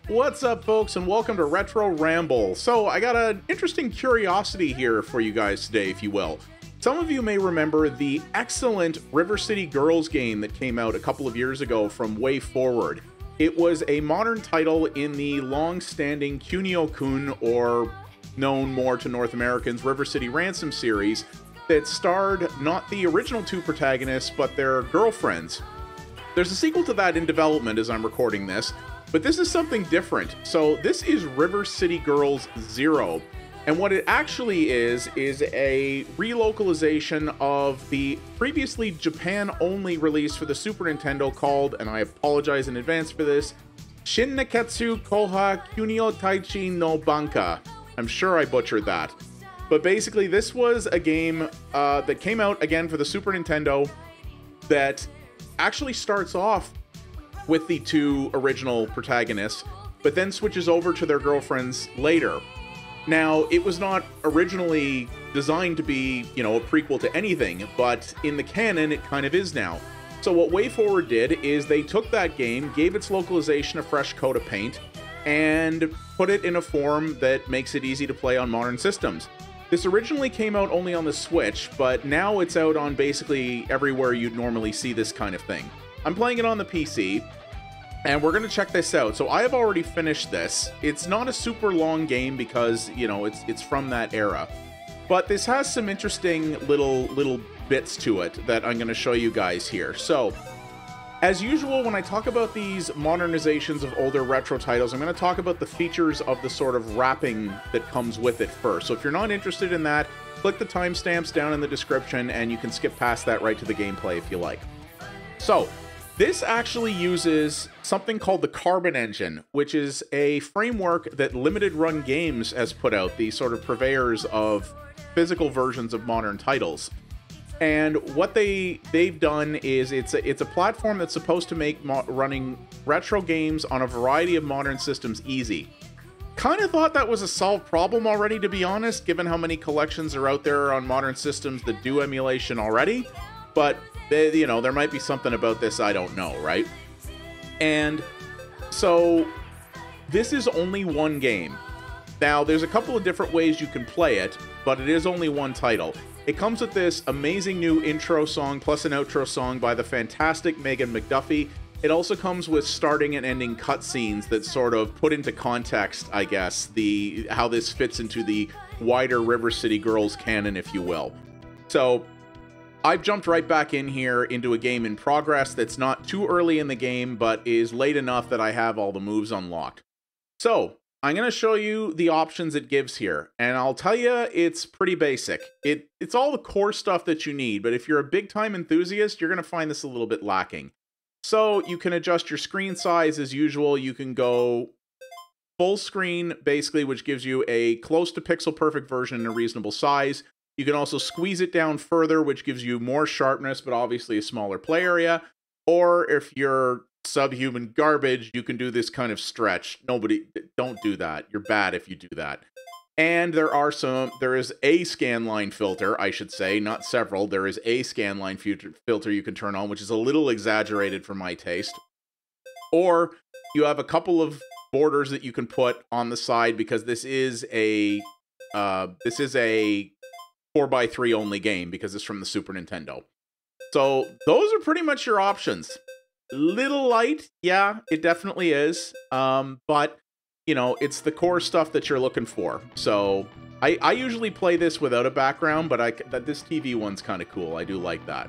What's up, folks, and welcome to Retro Ramble. So, I got an interesting curiosity here for you guys today, if you will. Some of you may remember the excellent River City Girls game that came out a couple of years ago from WayForward. It was a modern title in the long-standing Kunio-kun, or known more to North Americans, River City Ransom series, that starred not the original two protagonists, but their girlfriends. There's a sequel to that in development as I'm recording this, but this is something different. So this is River City Girls 0. And what it actually is a relocalization of the previously Japan-only release for the Super Nintendo called, and I apologize in advance for this, Shin Neketsu Koha Kunio-tachi no Banka. I'm sure I butchered that. But basically, this was a game that came out again for the Super Nintendo that actually starts off with the two original protagonists, but then switches over to their girlfriends later. Now, it was not originally designed to be, a prequel to anything, but in the canon, it kind of is now. So what WayForward did is they took that game, gave its localization a fresh coat of paint, and put it in a form that makes it easy to play on modern systems. This originally came out only on the Switch, but now it's out on basically everywhere you'd normally see this kind of thing. I'm playing it on the PC, and we're going to check this out. So I have already finished this. It's not a super long game because, it's from that era. But this has some interesting little bits to it that I'm going to show you guys here. So, as usual, when I talk about these modernizations of older retro titles, I'm going to talk about the features of the sort of wrapping that comes with it first. So if you're not interested in that, click the timestamps down in the description, and you can skip past that right to the gameplay if you like. So, this actually uses something called the Carbon Engine, which is a framework that Limited Run Games has put out, the sort of purveyors of physical versions of modern titles. And what they've done is it's a platform that's supposed to make running retro games on a variety of modern systems easy. Kind of thought that was a solved problem already, to be honest, given how many collections are out there on modern systems that do emulation already. But there might be something about this I don't know, right? And so this is only one game. Now, there's a couple of different ways you can play it, but it is only one title. It comes with this amazing new intro song plus an outro song by the fantastic Megan McDuffie. It also comes with starting and ending cutscenes that sort of put into context, I guess, how this fits into the wider River City Girls canon, if you will. So I've jumped right back in here into a game in progress that's not too early in the game, but is late enough that I have all the moves unlocked. So I'm going to show you the options it gives here, and I'll tell you it's pretty basic. It's all the core stuff that you need, but if you're a big-time enthusiast, you're going to find this a little bit lacking. So you can adjust your screen size as usual. You can go full screen, basically, which gives you a close to pixel-perfect version in a reasonable size. You can also squeeze it down further, which gives you more sharpness, but obviously a smaller play area. Or if you're subhuman garbage, you can do this kind of stretch. Don't do that. You're bad if you do that. And there is a scanline filter, I should say, not several. There is a scanline filter you can turn on, which is a little exaggerated for my taste. Or you have a couple of borders that you can put on the side because this is a 4x3 only game because it's from the Super Nintendo. So those are pretty much your options. Little light, yeah, it definitely is. But it's the core stuff that you're looking for. So I usually play this without a background, but this TV one's kind of cool. I do like that.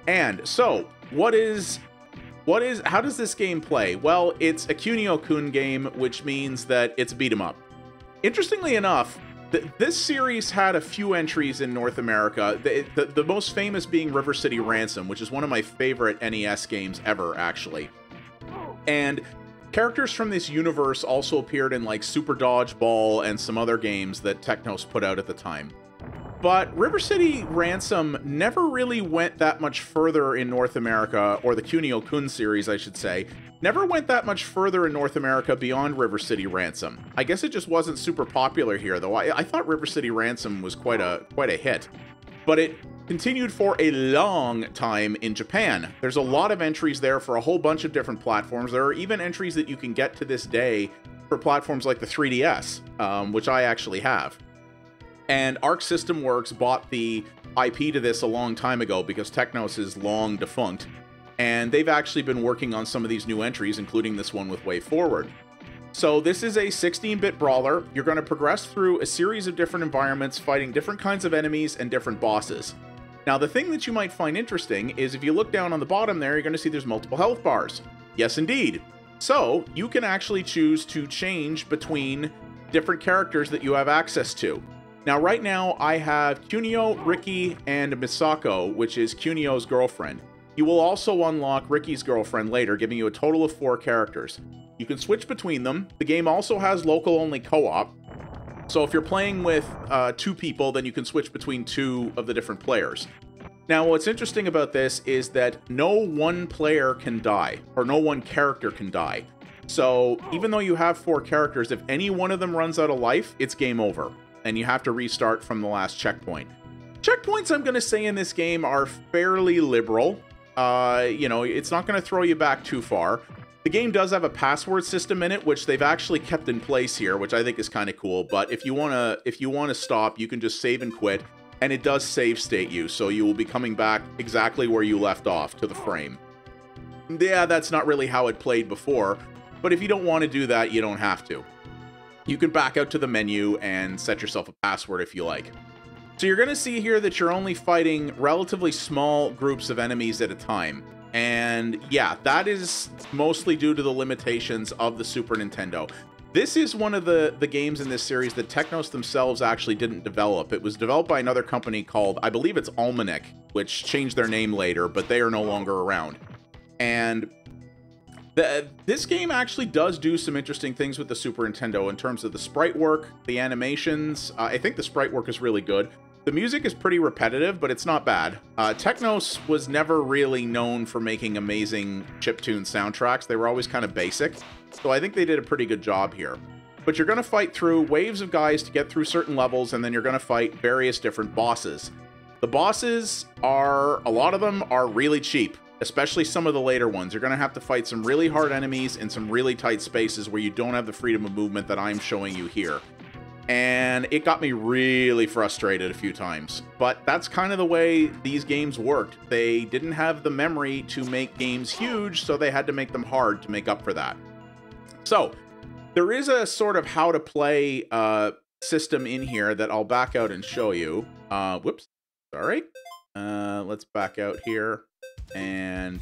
And so how does this game play? Well, it's a Kunio-kun game, which means that it's a beat 'em up. Interestingly enough, this series had a few entries in North America, the most famous being River City Ransom, which is one of my favorite NES games ever, actually. And characters from this universe also appeared in like Super Dodgeball and some other games that Technos put out at the time. But River City Ransom never really went that much further in North America, or the Kunio-kun series, I should say, never went that much further in North America beyond River City Ransom. I guess it just wasn't super popular here, though. I thought River City Ransom was quite a hit. But it continued for a long time in Japan. There's a lot of entries there for a whole bunch of different platforms. There are even entries that you can get to this day for platforms like the 3DS, which I actually have. And Arc System Works bought the IP to this a long time ago because Technos is long defunct. And they've actually been working on some of these new entries, including this one with WayForward. So this is a 16-bit brawler. You're going to progress through a series of different environments, fighting different kinds of enemies and different bosses. Now, the thing that you might find interesting is if you look down on the bottom there, you're going to see there's multiple health bars. Yes, indeed. So you can actually choose to change between different characters that you have access to. Now, right now, I have Kunio, Riki, and Misako, which is Kunio's girlfriend. You will also unlock Riki's girlfriend later, giving you a total of 4 characters. You can switch between them. The game also has local-only co-op. So if you're playing with 2 people, then you can switch between 2 of the different players. Now, what's interesting about this is that no one player can die, or no one character can die. So even though you have 4 characters, if any one of them runs out of life, it's game over, and you have to restart from the last checkpoint. Checkpoints, I'm going to say, in this game are fairly liberal. You know, it's not going to throw you back too far. The game does have a password system in it, which they've actually kept in place here, which I think is kind of cool. But if you wanna stop, you can just save and quit, and it does save state you, so you will be coming back exactly where you left off to the frame. Yeah, that's not really how it played before, but if you don't want to do that, you don't have to. You can back out to the menu and set yourself a password if you like. So you're going to see here that you're only fighting relatively small groups of enemies at a time. And yeah, that is mostly due to the limitations of the Super Nintendo. This is one of the games in this series that Technos themselves actually didn't develop. It was developed by another company called, I believe it's Almanac, which changed their name later, but they are no longer around. And this game actually does do some interesting things with the Super Nintendo in terms of the sprite work, the animations. I think the sprite work is really good. The music is pretty repetitive, but it's not bad. Technos was never really known for making amazing chiptune soundtracks. They were always kind of basic, so I think they did a pretty good job here. But you're going to fight through waves of guys to get through certain levels, and then you're going to fight various different bosses. The bosses a lot of them are really cheap, especially some of the later ones. You're going to have to fight some really hard enemies in some really tight spaces where you don't have the freedom of movement that I'm showing you here. And it got me really frustrated a few times. But that's kind of the way these games worked. They didn't have the memory to make games huge, so they had to make them hard to make up for that. So, there is a sort of how to play system in here that I'll back out and show you. Whoops, sorry. Let's back out here, and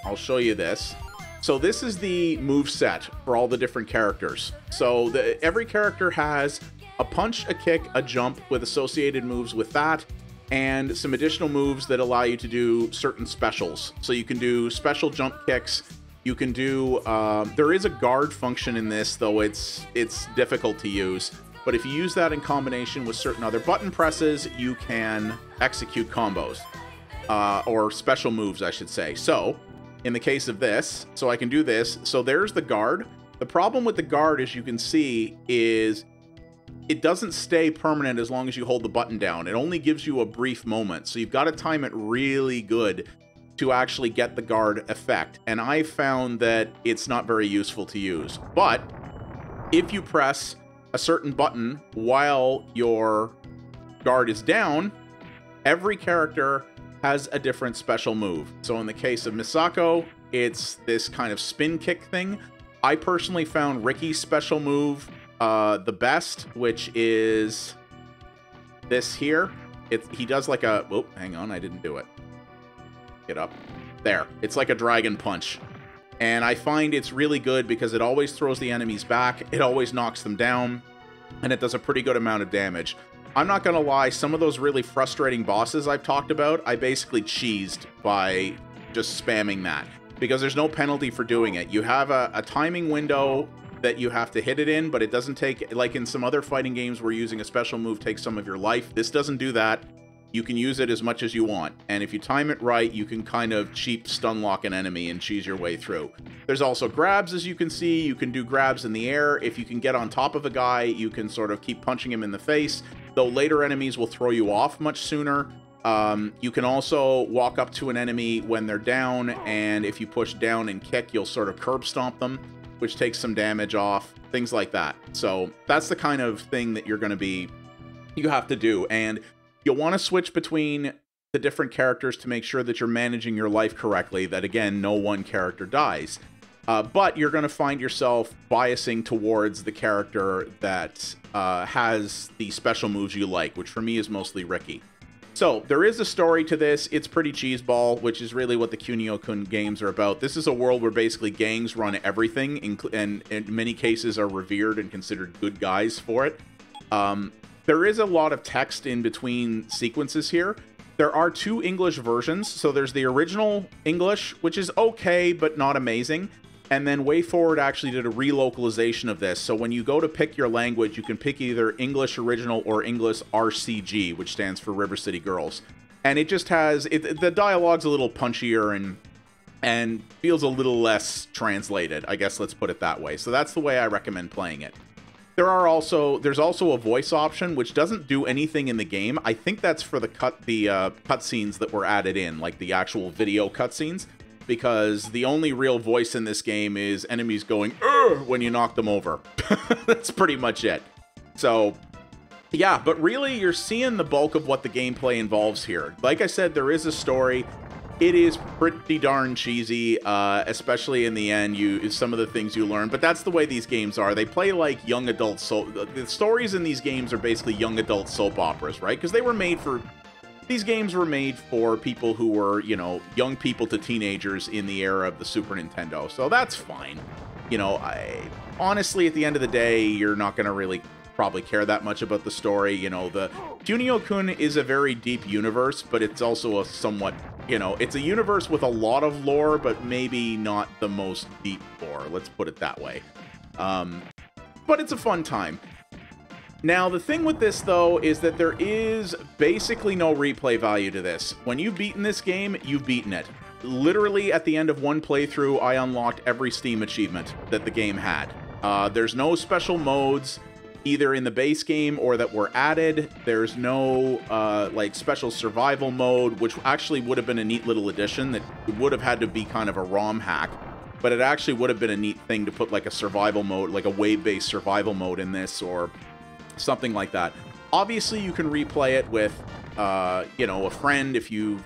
I'll show you this. So this is the move set for all the different characters. So every character has a punch, a kick, a jump with associated moves with that, and some additional moves that allow you to do certain specials. So you can do special jump kicks. You can do, there is a guard function in this, though it's difficult to use. But if you use that in combination with certain other button presses, you can execute combos, or special moves, I should say. So in the case of this, so I can do this. So there's the guard. The problem with the guard, as you can see, is it doesn't stay permanent as long as you hold the button down. It only gives you a brief moment. So you've got to time it really good to actually get the guard effect. And I found that it's not very useful to use. But if you press a certain button while your guard is down, every character has a different special move. So in the case of Misako, it's this kind of spin kick thing. I personally found Riki's special move the best, which is this here. He does like a, whoop, hang on, I didn't do it. Get up. There. It's like a dragon punch. And I find it's really good because it always throws the enemies back, it always knocks them down, and it does a pretty good amount of damage. I'm not going to lie, some of those really frustrating bosses I've talked about, I basically cheesed by just spamming that. Because there's no penalty for doing it. You have a timing window that you have to hit it in, but it doesn't take, like in some other fighting games where using a special move takes some of your life. This doesn't do that. You can use it as much as you want. And if you time it right, you can kind of cheap stun lock an enemy and cheese your way through. There's also grabs, as you can see. You can do grabs in the air. If you can get on top of a guy, you can sort of keep punching him in the face. Though later enemies will throw you off much sooner. You can also walk up to an enemy when they're down, and if you push down and kick, you'll sort of curb stomp them. which takes some damage off, things like that. So that's the kind of thing that you have to do. And you'll want to switch between the different characters to make sure that you're managing your life correctly, that again, no one character dies. But you're going to find yourself biasing towards the character that has the special moves you like, which for me is mostly Ricky. So there is a story to this. It's pretty cheeseball, which is really what the Kunio-kun games are about. This is a world where basically gangs run everything, and in many cases are revered and considered good guys for it. There is a lot of text in between sequences here. There are 2 English versions. So there's the original English, which is okay, but not amazing. And then WayForward actually did a relocalization of this. So when you go to pick your language, you can pick either English Original or English RCG, which stands for River City Girls. And it just has, the dialogue's a little punchier and feels a little less translated, I guess, let's put it that way. So that's the way I recommend playing it. There's also a voice option, which doesn't do anything in the game. I think that's for the cutscenes that were added in, like the actual video cutscenes. Because the only real voice in this game is enemies going "Urgh!" when you knock them over. That's pretty much it. So, yeah, but really you're seeing the bulk of what the gameplay involves here. Like I said, there is a story. It is pretty darn cheesy, especially in the end, some of the things you learn. But that's the way these games are. They play like young adult the stories in these games are basically young adult soap operas, right? Because these games were made for people who were, you know, young people to teenagers in the era of the Super Nintendo. So that's fine. You know, honestly, at the end of the day, you're not going to really probably care that much about the story. You know, the Kunio-kun is a very deep universe, but it's also a somewhat, you know, it's a universe with a lot of lore, but maybe not the most deep lore. Let's put it that way. But it's a fun time. Now, the thing with this, though, is that there is basically no replay value to this. When you've beaten this game, you've beaten it. Literally, at the end of one playthrough, I unlocked every Steam achievement that the game had. There's no special modes, either in the base game or that were added. There's no, like, special survival mode, which actually would have been a neat little addition that would have had to be kind of a ROM hack. But it actually would have been a neat thing to put, like, a survival mode, like a wave-based survival mode in this, or something like that. Obviously, you can replay it with, you know, a friend if you've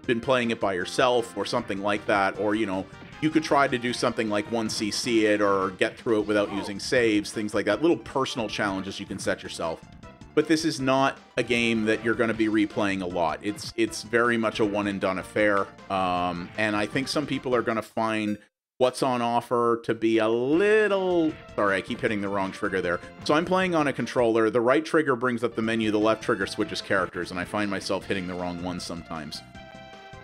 been playing it by yourself or something like that. Or, you know, you could try to do something like 1cc it or get through it without using saves, things like that. Little personal challenges you can set yourself. But this is not a game that you're going to be replaying a lot. It's very much a one-and-done affair. And I think some people are going to find what's on offer to be a little... Sorry, I keep hitting the wrong trigger there. So I'm playing on a controller. The right trigger brings up the menu, the left trigger switches characters, and I find myself hitting the wrong one sometimes.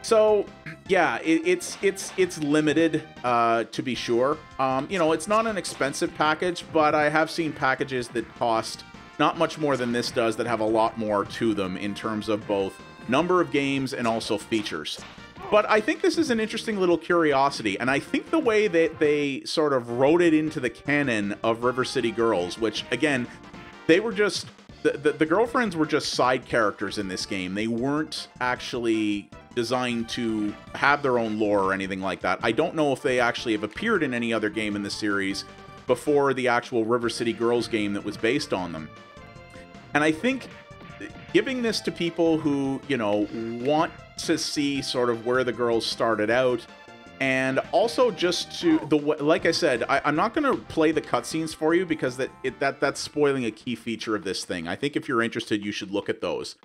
So, yeah, it's limited, to be sure. You know, it's not an expensive package, but I have seen packages that cost not much more than this does that have a lot more to them in terms of both number of games and also features. But I think this is an interesting little curiosity, and I think the way that they sort of wrote it into the canon of River City Girls, which, again, they were just... The girlfriends were just side characters in this game. They weren't actually designed to have their own lore or anything like that. I don't know if they actually have appeared in any other game in the series before the actual River City Girls game that was based on them. And I think giving this to people who, you know, want to see sort of where the girls started out, and also just to like I said, I'm not going to play the cutscenes for you because that's spoiling a key feature of this thing. I think if you're interested, you should look at those.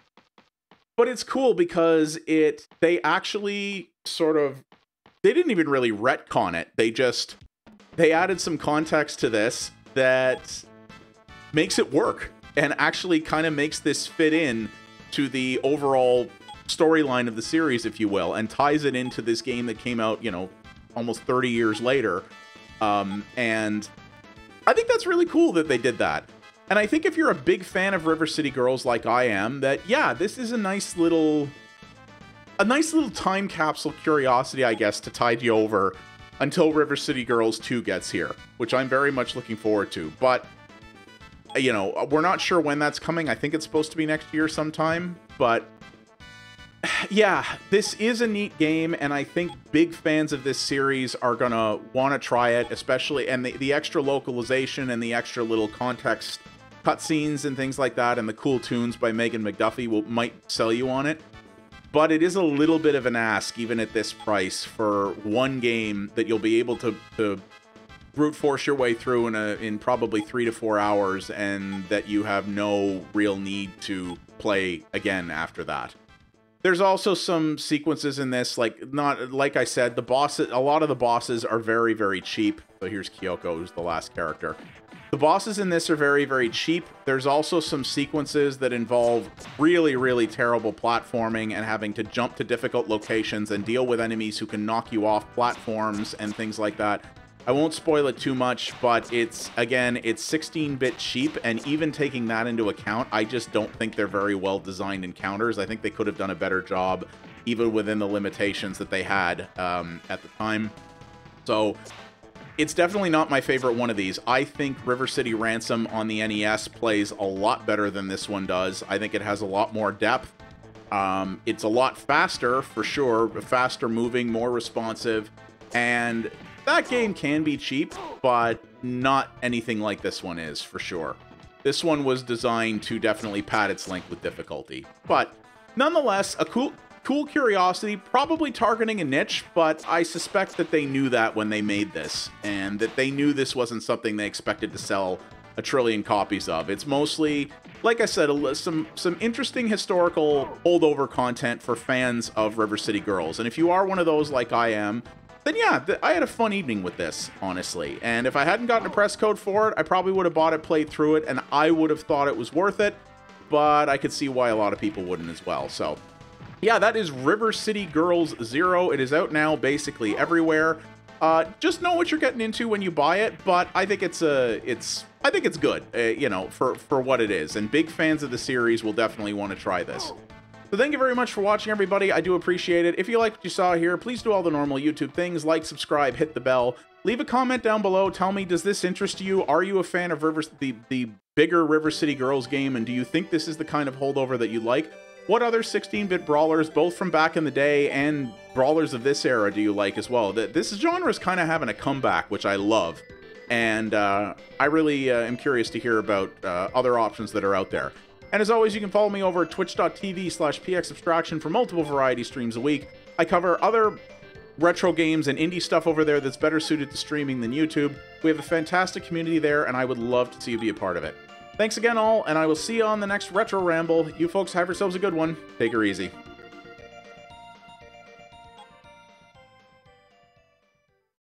But it's cool because they actually sort of, they didn't even really retcon it. They added some context to this that makes it work and actually kind of makes this fit in to the overall storyline of the series, if you will, and ties it into this game that came out, you know, almost 30 years later. And I think that's really cool that they did that. And I think if you're a big fan of River City Girls like I am, that, yeah, this is a nice little time capsule curiosity, I guess, to tide you over until River City Girls 2 gets here, which I'm very much looking forward to. But, you know, we're not sure when that's coming. I think it's supposed to be next year sometime, but Yeah, this is a neat game, and I think big fans of this series are gonna want to try it, especially, and the extra localization and the extra little context cutscenes and things like that, and the cool tunes by Megan McDuffie might sell you on it. But it is a little bit of an ask, even at this price, for one game that you'll be able to brute force your way through in probably 3 to 4 hours, and that you have no real need to play again after that. There's also some sequences in this, like I said, the bosses, a lot of the bosses are very, very cheap. So here's Kyoko, who's the last character. The bosses in this are very, very cheap. There's also some sequences that involve really, really terrible platforming and having to jump to difficult locations and deal with enemies who can knock you off platforms and things like that. I won't spoil it too much, but it's 16-bit cheap, and even taking that into account, I just don't think they're very well designed encounters. I think they could have done a better job, even within the limitations that they had at the time. So it's definitely not my favorite one of these. I think River City Ransom on the NES plays a lot better than this one does. I think it has a lot more depth. It's a lot faster, for sure, faster moving, more responsive, and that game can be cheap, but not anything like this one is, for sure. This one was designed to definitely pad its length with difficulty. But nonetheless, a cool curiosity, probably targeting a niche, but I suspect that they knew that when they made this, and that they knew this wasn't something they expected to sell a trillion copies of. It's mostly, like I said, some interesting historical holdover content for fans of River City Girls. And if you are one of those like I am, then yeah, I had a fun evening with this, honestly. And if I hadn't gotten a press code for it, I probably would have bought it, played through it, and I would have thought it was worth it, but I could see why a lot of people wouldn't as well. So yeah, that is River City Girls 0. It is out now basically everywhere. Just know what you're getting into when you buy it, but I think it's good, you know, for what it is. And big fans of the series will definitely want to try this. So thank you very much for watching, everybody. I do appreciate it. If you liked what you saw here, please do all the normal YouTube things, like, subscribe, hit the bell. Leave a comment down below. Tell me, does this interest you? Are you a fan of the bigger River City Girls game, and do you think this is the kind of holdover that you like? What other 16-bit brawlers, both from back in the day and brawlers of this era, do you like as well? This genre is kind of having a comeback, which I love. And I really am curious to hear about other options that are out there. And as always, you can follow me over at twitch.tv/pxabstraction for multiple variety streams a week. I cover other retro games and indie stuff over there that's better suited to streaming than YouTube. We have a fantastic community there, and I would love to see you be a part of it. Thanks again, all, and I will see you on the next Retro Ramble. You folks have yourselves a good one. Take her easy.